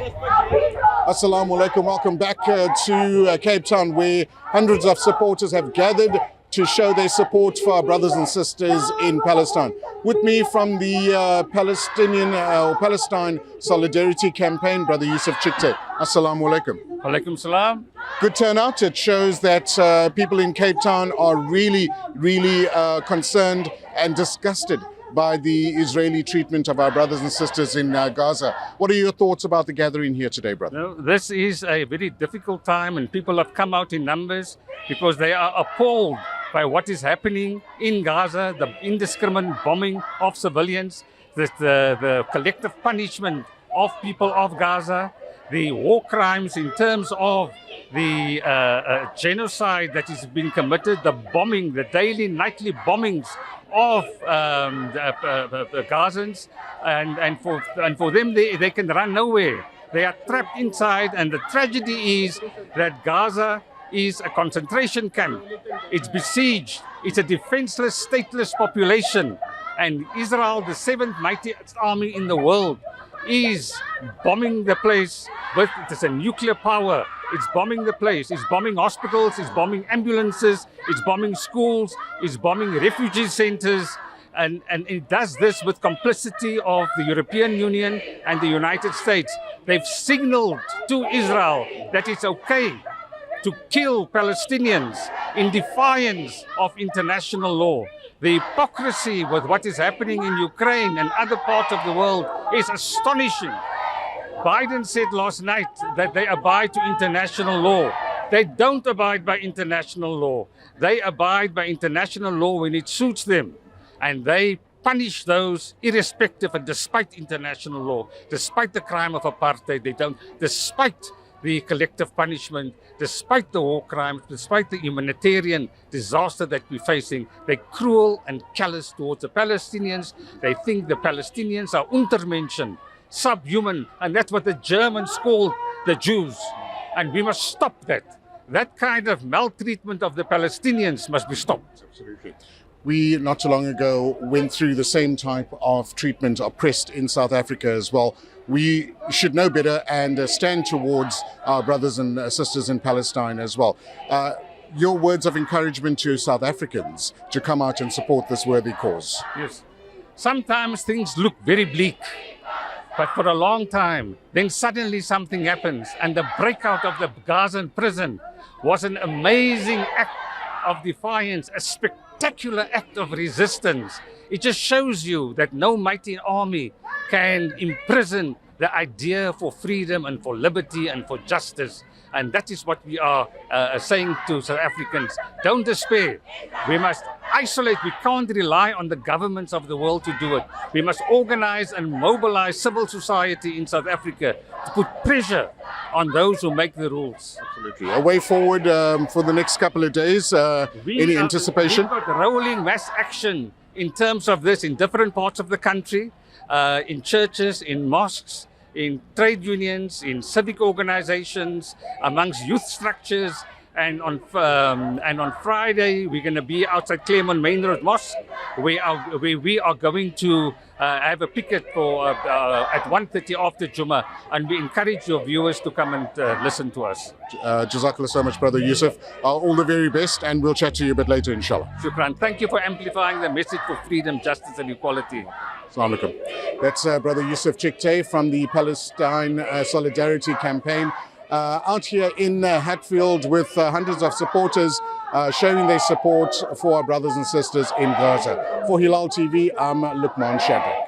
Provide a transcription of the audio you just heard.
Assalamu alaikum. Welcome back to Cape Town, where hundreds of supporters have gathered to show their support for our brothers and sisters in Palestine. With me from the Palestine Solidarity Campaign, Brother Yusuf Chikte. Assalamu alaikum. Alaikum salam. Good turnout. It shows that people in Cape Town are really concerned and disgusted by the Israeli treatment of our brothers and sisters in Gaza. What are your thoughts about the gathering here today, brother? No, this is a very difficult time, and people have come out in numbers because they are appalled by what is happening in Gaza, the indiscriminate bombing of civilians, the collective punishment of people of Gaza, the war crimes in terms of the genocide that is being committed, the bombing, the daily, nightly bombings of the Gazans, and for them they can run nowhere. They are trapped inside, and the tragedy is that Gaza is a concentration camp. It's besieged. It's a defenseless, stateless population, and Israel, the seventh mightiest army in the world, is bombing the place. But it is a nuclear power. It's bombing the place. It's bombing hospitals. It's bombing ambulances. It's bombing schools. It's bombing refugee centers. And it does this with complicity of the European Union and the United States. They've signaled to Israel that it's okay to kill Palestinians in defiance of international law. The hypocrisy with what is happening in Ukraine and other parts of the world is astonishing. Biden said last night that they abide to international law. They don't abide by international law. They abide by international law when it suits them. And they punish those irrespective and despite international law, despite the crime of apartheid. They don't, despite the collective punishment, despite the war crimes, despite the humanitarian disaster that we're facing. They're cruel and callous towards the Palestinians. They think the Palestinians are Untermenschen, subhuman, and that's what the Germans called the Jews. And we must stop that. That kind of maltreatment of the Palestinians must be stopped. Absolutely. We, not too long ago, went through the same type of treatment oppressed in South Africa as well. We should know better and stand towards our brothers and sisters in Palestine as well. Your words of encouragement to South Africans to come out and support this worthy cause. Yes. Sometimes things look very bleak, but for a long time, then suddenly something happens, and the breakout of the Gazan prison was an amazing act of defiance, a spectacular act of resistance. It just shows you that no mighty army can imprison the idea for freedom and for liberty and for justice. And that is what we are saying to South Africans. Don't despair. We must isolate. We can't rely on the governments of the world to do it. We must organize and mobilize civil society in South Africa to put pressure on those who make the rules. Absolutely. A way forward for the next couple of days. Any anticipation? We've got rolling mass action in terms of this in different parts of the country, in churches, in mosques, in trade unions, in civic organizations, amongst youth structures. And on Friday, we're going to be outside Claremont Main Road Mosque, where we are going to have a picket for at 1:30 after Jummah, and we encourage your viewers to come and listen to us. Jazakallah so much, Brother Yusuf. All the very best, and we'll chat to you a bit later, inshallah. Shukran. Thank you for amplifying the message for freedom, justice, and equality. Assalamu alaikum. That's Brother Yusuf Chikte from the Palestine Solidarity Campaign. Out here in Hatfield with hundreds of supporters showing their support for our brothers and sisters in Gaza. For Hilaal TV, I'm Lukman Shadra.